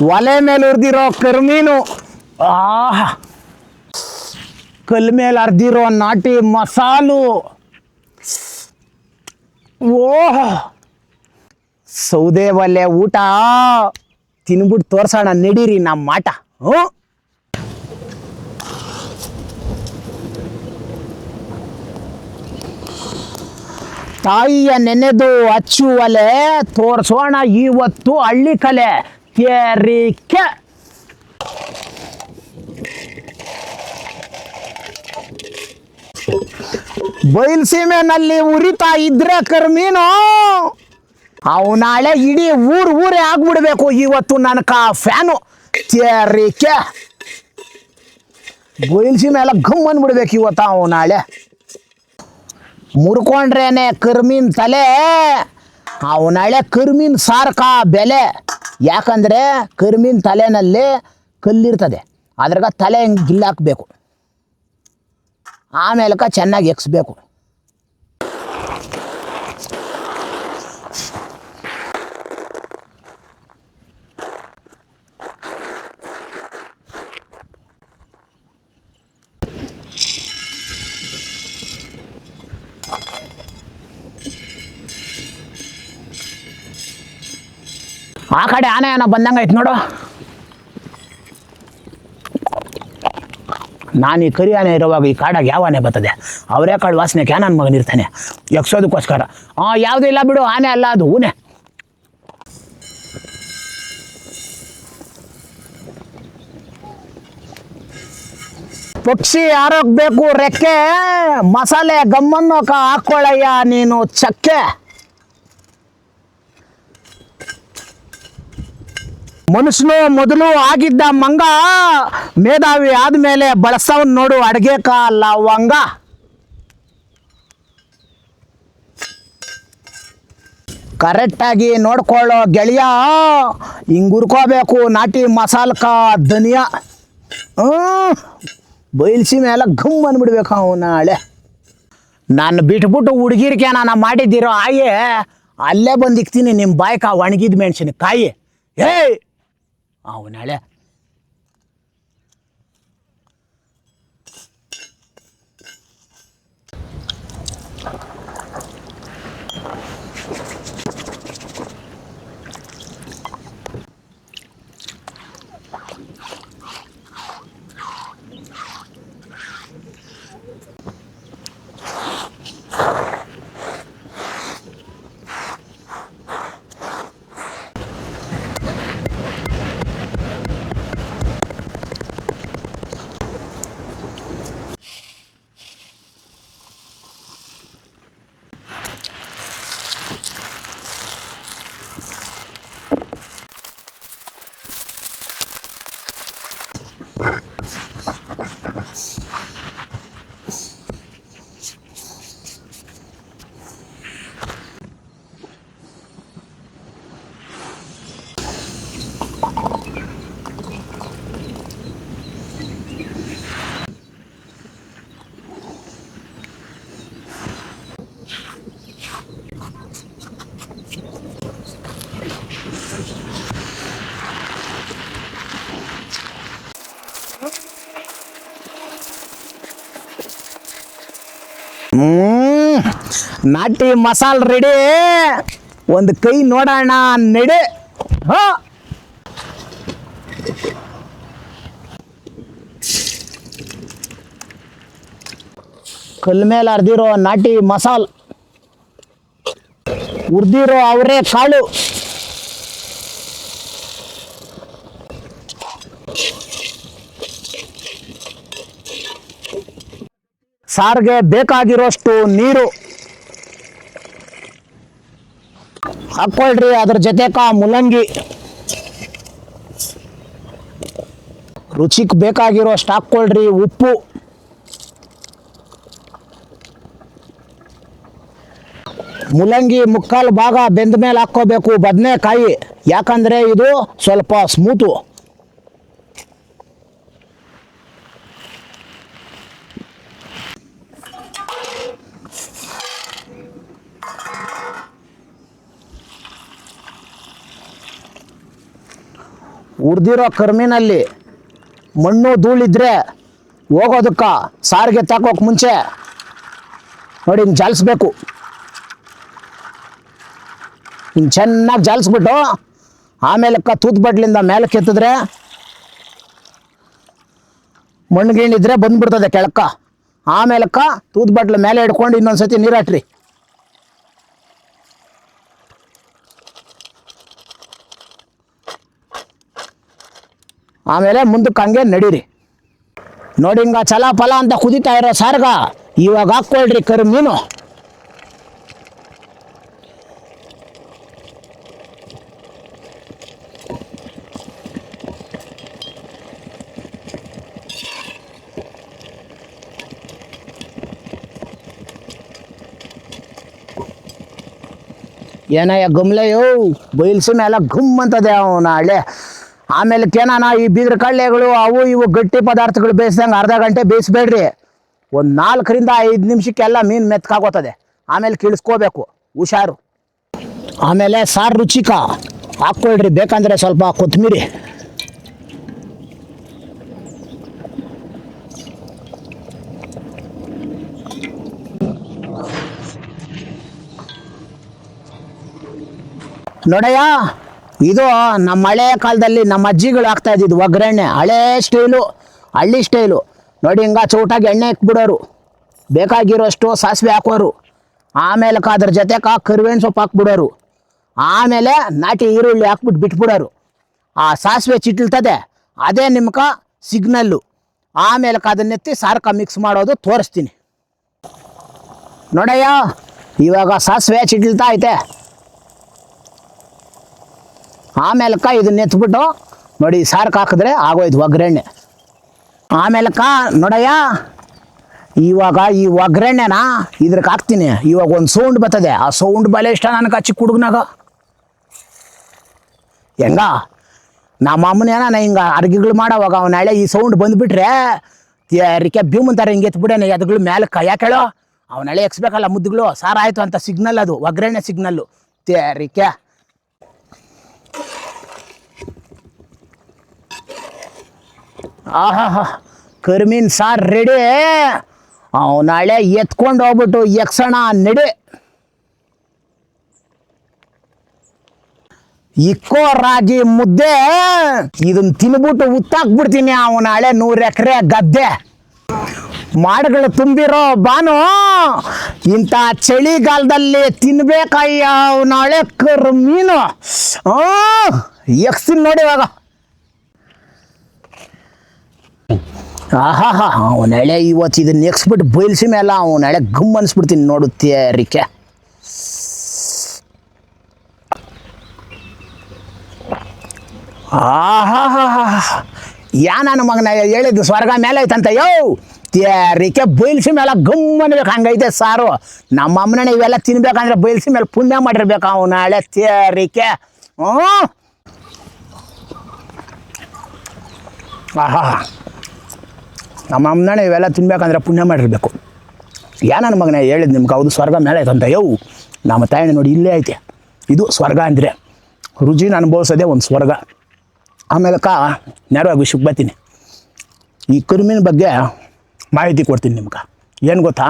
ಒಲೆ ಮೇಲೆ ಹುರಿದಿರೋ ಕರ್ಮೀನು, ಕಲ್ ಮೇಲೆ ಅರ್ದಿರೋ ನಾಟಿ ಮಸಾಲು, ಓಹ್ ಸೌದೆ ಒಲೆ ಊಟ ತಿನ್ಬಿಟ್ಟು ತೋರ್ಸೋಣ ನಡೀರಿ ನಮ್ಮ ಮಾಟ. ತಾಯಿಯ ನೆನೆದು ಅಚ್ಚು ಒಲೆ ತೋರ್ಸೋಣ ಇವತ್ತು ಹಳ್ಳಿ ಕಲೆ. ಕೇರಿಕೆ ಬಯಲ್ಸೀಮೆನಲ್ಲಿ ಉರಿತಾ ಇದ್ರೆ ಕರ್ಮೀನು, ಅವು ನಾಳೆ ಇಡೀ ಊರೇ ಆಗ್ಬಿಡ್ಬೇಕು ಇವತ್ತು ನನಕ ಫ್ಯಾನು. ಕೇರಿಕೆ ಬಯಲ್ಸೀಮೆ ಎಲ್ಲ ಗಮ್ ಅಂದ್ಬಿಡ್ಬೇಕು ಇವತ್ತು ಅವು ನಾಳೆ. ಮುರ್ಕೊಂಡ್ರೇನೆ ಕರ್ಮೀನ್ ತಲೆ, ಅವು ನಾಳೆ ಕರ್ಮೀನ್ ಸಾರ್ಕ ಬೆಲೆ. ಯಾಕಂದರೆ ಕರ್ಮೀನ್ ತಲೆನಲ್ಲಿ ಕಲ್ಲಿರ್ತದೆ, ಅದ್ರಾಗ ತಲೆ ಹಿಂಗೆ ಗಿಲ್ಲಾಕಬೇಕು, ಆಮೇಲೆ ಚೆನ್ನಾಗಿ ಎಕ್ಸ್ಬೇಕು. ಆ ಕಡೆ ಆನೆ ಏನೋ ಬಂದಂಗೈತೆ ನೋಡು. ನಾನು ಈ ಕರಿ ಆನೆ ಇರುವಾಗ ಈ ಕಾಡಾಗ ಯಾವ ಆನೆ ಬರ್ತದೆ? ಅವರೇ ಕಾಳು ವಾಸನೆ ಕ್ಯಾ ನನ್ನ ಮಗನಿರ್ತಾನೆ ಎಕ್ಸೋದಕ್ಕೋಸ್ಕರ. ಯಾವುದೂ ಇಲ್ಲ ಬಿಡು, ಆನೆ ಅಲ್ಲ ಅದು ಹೂನೆ. ಪಕ್ಷಿ ಆರೋಗ್ಬೇಕು ರೆಕ್ಕೆ, ಮಸಾಲೆ ಗಮ್ಮನ್ನು ಹಾಕ್ಕೊಳ್ಳಯ್ಯ ನೀನು ಚಕ್ಕೆ. ಮನುಷ್ಯನು ಮೊದಲು ಆಗಿದ್ದ ಮಂಗ, ಮೇಧಾವಿ ಆದ್ಮೇಲೆ ಬಳಸವನ್ ನೋಡು ಅಡ್ಗೆ ಲವಂಗ. ಕರೆಕ್ಟಾಗಿ ನೋಡ್ಕೊಳ್ಳೋ ಗೆಳೆಯ, ಹಿಂಗೆ ಹುರ್ಕೋಬೇಕು ನಾಟಿ ಮಸಾಲಕ ಧನಿಯಾ. ಬಯಲ್ಸಿ ಮೇಲೆ ಗಮ್ ಅಂದ್ಬಿಡ್ಬೇಕು ಅವು ನಾಳೆ. ನಾನು ಬಿಟ್ಬಿಟ್ಟು ಹುಡುಗಿರ್ಕೆ ನಾನು ಮಾಡಿದ್ದಿರೋ ಆಯೇ ಅಲ್ಲೇ ಬಂದಿಕ್ತೀನಿ ನಿಮ್ಮ ಬಾಯ್ಕ ಒಣಗಿದ ಮೆಣಸಿನಕಾಯಿ. ಏಯ್ ಅವು ನಾಳೆ ನಾಟಿ ಮಸಾಲ ರೆಡಿ, ಒಂದು ಕೈ ನೋಡೋಣ ನಡೆ. ಕಲ್ ಮೇಲೆ ಅರ್ದಿರೋ ನಾಟಿ ಮಸಾಲ, ಹುರ್ದಿರೋ ಅವರೇ ಕಾಳು, ಸಾರಿಗೆ ಬೇಕಾಗಿರೋಷ್ಟು ನೀರು ಹಾಕ್ಕೊಳ್ರಿ. ಅದ್ರ ಜೊತೆಕ ಮುಲ್ಲಂಗಿ, ರುಚಿಗೆ ಬೇಕಾಗಿರೋಷ್ಟು ಹಾಕ್ಕೊಳ್ರಿ. ಉಪ್ಪು, ಮುಲ್ಲಂಗಿ ಮುಕ್ಕಾಲು ಭಾಗ ಬೆಂದ ಮೇಲೆ ಹಾಕ್ಕೋಬೇಕು. ಬದನೆಕಾಯಿ, ಯಾಕಂದರೆ ಇದು ಸ್ವಲ್ಪ ಸ್ಮೂತು. ಹುರಿದಿರೋ ಕರ್ಮಿನಲ್ಲಿ ಮಣ್ಣು ಧೂಳಿದ್ರೆ ಹೋಗೋದಕ್ಕ ಸಾರಿಗೆ ತಾಕೋಕೆ ಮುಂಚೆ ನೋಡಿ ಹಿಂಗೆ ಜಾಲಿಸ್ಬೇಕು. ಹಿಂಗೆ ಚೆನ್ನಾಗಿ ಜಾಲಿಸ್ಬಿಟ್ಟು ಆಮೇಲಕ್ಕ ತೂತ್ ಬಡ್ಲಿಂದ ಮೇಲಕ್ಕೆ ಎತ್ತಿದ್ರೆ ಮಣ್ಣು ಗೀಣಿದ್ರೆ ಬಂದ್ಬಿಡ್ತದೆ ಕೆಳಕ್ಕ. ಆಮೇಲಕ್ಕ ತೂತ್ ಬಡ್ಲ ಮೇಲೆ ಹಿಡ್ಕೊಂಡು ಇನ್ನೊಂದ್ಸತಿ ನೀರು ಹಾಕ್ರಿ. ಆಮೇಲೆ ಮುಂದಕ್ಕೆ ಹಂಗೆ ನಡೀರಿ. ನೋಡಿ ಹಿಂಗ ಚಲ ಫಲ ಅಂತ ಕುದಿತಾ ಇರೋ ಸಾರ್ಗ ಇವಾಗ ಹಾಕ್ಕೊಳ್ರಿ ಕರಿಮೀನು. ಏನಯ್ಯ ಗಮ್ಲೆಯೋ ಬಯಲ್ಸಿ ಮೇಲೆ ಘುಮ್ ಅಂತದೆ ಅವನ ಹಳೆ. ಆಮೇಲೆ ಕೇನಾನ ಈ ಬೀದ್ರ ಕಳ್ಳೆಗಳು ಅವು ಇವು ಗಟ್ಟಿ ಪದಾರ್ಥಗಳು ಬೇಯಿಸ್ದಂಗೆ ಅರ್ಧ ಗಂಟೆ ಬೇಯಿಸ್ಬೇಡ್ರಿ. ಒಂದು 4ರಿಂದ 5 ನಿಮಿಷಕ್ಕೆಲ್ಲ ಮೀನು ಮೆತ್ಕಾಗೋತದೆ. ಆಮೇಲೆ ಕಿಳಿಸ್ಕೋಬೇಕು, ಹುಷಾರು. ಆಮೇಲೆ ಸಾರು ರುಚಿಕ ಹಾಕ್ಕೊಳ್ರಿ, ಬೇಕಂದ್ರೆ ಸ್ವಲ್ಪ ಕೊತ್ತಂಬರಿ. ನೋಡಯ್ಯ, ಇದು ನಮ್ಮ ಹಳೆಯ ಕಾಲದಲ್ಲಿ ನಮ್ಮ ಅಜ್ಜಿಗಳು ಹಾಕ್ತಾ ಇದ್ದಿದ್ದು ಒಗ್ಗರಣೆ. ಹಳೇ ಸ್ಟೈಲು, ಹಳ್ಳಿ ಸ್ಟೈಲು. ನೋಡಿ ಹಿಂಗ ಚೌಟಾಗಿ ಎಣ್ಣೆ ಇಕ್ಬಿಡೋರು, ಬೇಕಾಗಿರೋಷ್ಟು ಸಾಸಿವೆ ಹಾಕೋರು, ಆಮೇಲೆ ಅದ್ರ ಜೊತೆ ಕರಿಬೇವಿನ ಸೊಪ್ಪು ಹಾಕ್ಬಿಡೋರು, ಆಮೇಲೆ ನಾಟಿ ಈರುಳ್ಳಿ ಹಾಕ್ಬಿಟ್ಟು ಬಿಟ್ಬಿಡೋರು. ಆ ಸಾಸಿವೆ ಚಿಟ್ಲ್ತದೆ, ಅದೇ ನಿಮ್ಗೆ ಸಿಗ್ನಲ್ಲು. ಆಮೇಲೆ ಅದನ್ನೆತ್ತಿ ಸಾರ್ಕ ಮಿಕ್ಸ್ ಮಾಡೋದು ತೋರಿಸ್ತೀನಿ ನೋಡಯ್ಯ. ಇವಾಗ ಸಾಸಿವೆ ಚಿಟ್ಲ್ತಾ ಐತೆ. ಆಮೇಲಕ್ಕ ಇದನ್ನ ಎತ್ಬಿಟ್ಟು ನೋಡಿ ಸಾರ್ಕ ಹಾಕಿದ್ರೆ ಆಗೋಯ್ತು ಒಗ್ಗರಣೆ. ಆಮೇಲಕ್ಕ ನೋಡಯ್ಯ, ಇವಾಗ ಈ ಒಗ್ಗರಣೆನ ಇದ್ರಕ್ಕೆ ಹಾಕ್ತೀನಿ. ಇವಾಗ ಒಂದು ಸೌಂಡ್ ಬರ್ತದೆ, ಆ ಸೌಂಡ್ ಬಲೆ ಇಷ್ಟ ನನಗೆ ಚಿಕ್ಕ ಹುಡುಗನಾಗ. ಹೆಂಗ ನಮ್ಮ ಅಮ್ಮನೇನ ಹಿಂಗೆ ಅರ್ಗಿಗಳು ಮಾಡೋವಾಗ ಅವನ ಹಳೆ ಈ ಸೌಂಡ್ ಬಂದುಬಿಟ್ರೆ ರಿಕೆ ಭೀಮಂತಾರೆ ಹಿಂಗೆ ಎತ್ಬಿಡೇನೆ ಎದುಗಳು ಮೇಲಕ್ಕೆ. ಯಾಕೆ ಹೇಳೋ, ಅವನ ಹಳೆ ಎಕ್ಸ್ಬೇಕಲ್ಲ ಮುದ್ದುಗಳು. ಸಾರಾಯಿತು ಅಂತ ಸಿಗ್ನಲ್, ಅದು ಒಗ್ಗರಣೆ ಸಿಗ್ನಲ್ಲು. ರಿಕೆ ಆಹಾ ಕರ್ಮೀನ್ ಸಾರು ರೆಡಿ. ಅವನ ಹಳೆ ಎತ್ಕೊಂಡು ಹೋಗ್ಬಿಟ್ಟು ಯಕ್ಷಣ ನಡೆ. ಇಕ್ಕೋ ರಾಗಿ ಮುದ್ದೆ ಇದನ್ನ ತಿನ್ಬಿಟ್ಟು ಉತ್ತಾಕ್ಬಿಡ್ತೀನಿ ಅವನ ಹಳೆ 100 ಎಕರೆ ಗದ್ದೆ. ಮಾಡಗಳು ತುಂಬಿರೋ ಬಾನು ಇಂಥ ಚಳಿಗಾಲದಲ್ಲಿ ತಿನ್ಬೇಕಯ್ಯ ಅವನ ಹಳೆ ಕರ್ಮೀನು. ಯಕ್ಷನ್ ನೋಡಿ ಇವಾಗ. ಆಹಾ ಅವನ ಹಳೆ ಇವತ್ತು ಇದನ್ನ ನೆಕ್ಸ್ಬಿಟ್ಟು ಬಯಲ್ಸಿ ಮೇಲೆ ಅವನ ಹಳೆ ಗಮ್ ಅನ್ಸ್ಬಿಡ್ತೀನಿ ನೋಡುತ್ತೆ ರಿಕೆ. ಆಹಾ ಯಾ ನನ್ನ ಮಗನ ಹೇಳಿದ್ದು ಸ್ವರ್ಗ ಮೇಲೆ ಐತಂತ ಯೋ ರಿಕೆ. ಬಯಲ್ಸಿ ಮೇಲೆ ಗಮ್ ಅನ್ಬೇಕು, ಹಂಗೈತೆ ಸಾರು. ನಮ್ಮ ಅಮ್ಮನ ಇವೆಲ್ಲ ತಿನ್ಬೇಕಂದ್ರೆ ಬಯಲ್ಸಿ ಮೇಲೆ ಪುಣ್ಯ ಮಾಡಿರ್ಬೇಕು ಅವನ ಹಳೆ ರಿಕೆ. ಆಹಾ ನಮ್ಮ ಅಮ್ಮನ ಇವೆಲ್ಲ ತಿನ್ಬೇಕಂದ್ರೆ ಪುಣ್ಯ ಮಾಡಿರ್ಬೇಕು. ಯಾ ನನ್ನ ಮಗನ ಹೇಳಿದ್ದು ನಿಮ್ಗೆ ಹೌದು ಸ್ವರ್ಗ ಮೇಲೆ ಐತಂತ ಯೋ. ನಮ್ಮ ತಾಯಿನ ನೋಡಿ ಇಲ್ಲೇ ಐತೆ. ಇದು ಸ್ವರ್ಗ ಅಂದರೆ ರುಚಿನ ಅನುಭವಿಸೋದೇ ಒಂದು ಸ್ವರ್ಗ. ಆಮೇಲೆ ನೇರವಾಗಿ ವಿಷಯಕ್ಕೆ ಬರ್ತೀನಿ. ಈ ಕರಿಮೀನ ಬಗ್ಗೆ ಮಾಹಿತಿ ಕೊಡ್ತೀನಿ ನಿಮ್ಗೆ. ಏನು ಗೊತ್ತಾ,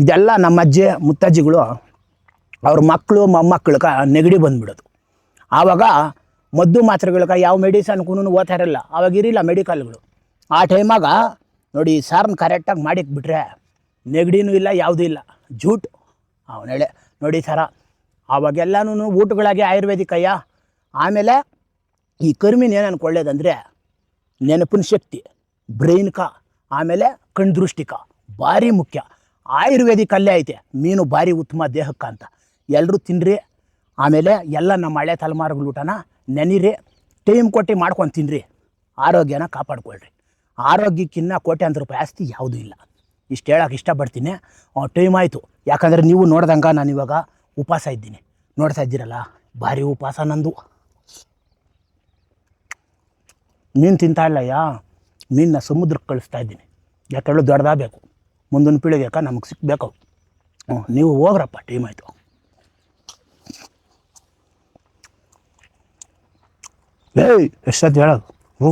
ಇದೆಲ್ಲ ನಮ್ಮ ಅಜ್ಜಿ ಮುತ್ತಜ್ಜಿಗಳು ಅವ್ರ ಮಕ್ಕಳು ಮೊಮ್ಮಕ್ಕಳಿಗೆ ನೆಗಡಿ ಬಂದುಬಿಡೋದು. ಆವಾಗ ಮದ್ದು ಮಾತ್ರೆಗಳಿಗೆ ಯಾವ ಮೆಡಿಸನ್ಗೂ ಓದ್ತಾ ಇರಲ್ಲ, ಆವಾಗ ಇರಿಲ್ಲ ಮೆಡಿಕಲ್ಗಳು. ಆ ಟೈಮಾಗ ನೋಡಿ ಸಾರನ್ನ ಕರೆಕ್ಟಾಗಿ ಮಾಡಿಕ್ಬಿಟ್ರೆ ನೆಗಡಿನೂ ಇಲ್ಲ, ಯಾವುದೂ ಇಲ್ಲ. ಜೂಟ್ ಅವನ ಹೇಳೆ ನೋಡಿ ಸರ. ಆವಾಗೆಲ್ಲನೂ ಊಟಗಳಾಗಿ ಆಯುರ್ವೇದಿಕಯ್ಯ. ಆಮೇಲೆ ಈ ಕರ್ಮೀನು ಏನು ಅನ್ಕೊಳ್ಳೋದಂದರೆ ನೆನಪಿನ ಶಕ್ತಿ, ಬ್ರೈನ್ಕ, ಆಮೇಲೆ ಕಣ್ದೃಷ್ಟಿಕ ಭಾರಿ ಮುಖ್ಯ. ಆಯುರ್ವೇದಿಕ್ ಅಲ್ಲೇ ಐತೆ ಮೀನು ಭಾರಿ ಉತ್ತಮ ದೇಹಕ್ಕೆ ಅಂತ. ಎಲ್ಲರೂ ತಿನ್ನಿರಿ. ಆಮೇಲೆ ಎಲ್ಲ ನಮ್ಮ ಹಳೆ ತಲೆಮಾರುಗಳ ಊಟನ ನೆನಿರಿ, ಟೈಮ್ ಕೊಟ್ಟು ಮಾಡ್ಕೊಂಡು ತಿನ್ನಿರಿ. ಆರೋಗ್ಯನ ಕಾಪಾಡ್ಕೊಳ್ರಿ. ಆರೋಗ್ಯಕ್ಕಿನ್ನ ಕೋಟ್ಯಾಂತರ ರೂಪಾಯಿ ಆಸ್ತಿ ಯಾವುದೂ ಇಲ್ಲ. ಇಷ್ಟು ಹೇಳೋಕೆ ಇಷ್ಟಪಡ್ತೀನಿ. ಟೈಮ್ ಆಯಿತು, ಯಾಕಂದರೆ ನೀವು ನೋಡ್ದಂಗೆ ನಾನು ಇವಾಗ ಉಪವಾಸ ಇದ್ದೀನಿ. ನೋಡ್ತಾ ಇದ್ದೀರಲ್ಲ, ಭಾರಿ ಉಪವಾಸ ನಂದು. ಮೀನು ತಿಂತಾ ಇಲ್ಲಯ್ಯ, ಮೀನನ್ನ ಸಮುದ್ರಕ್ಕೆ ಕಳಿಸ್ತಾ ಇದ್ದೀನಿ. ಯಾಕೇಳು ದೊಡ್ಡದಾಗಬೇಕು, ಮುಂದಿನ ಪೀಳಿಗೆಗೆ ನಮಗೆ ಸಿಕ್ಕಬೇಕು. ನೀವು ಹೋಗ್ರಪ್ಪ, ಟೈಮ್ ಆಯಿತು. ಏಯ್ ಎಷ್ಟೊತ್ತು ಹೇಳೋದು ಹ್ಞೂ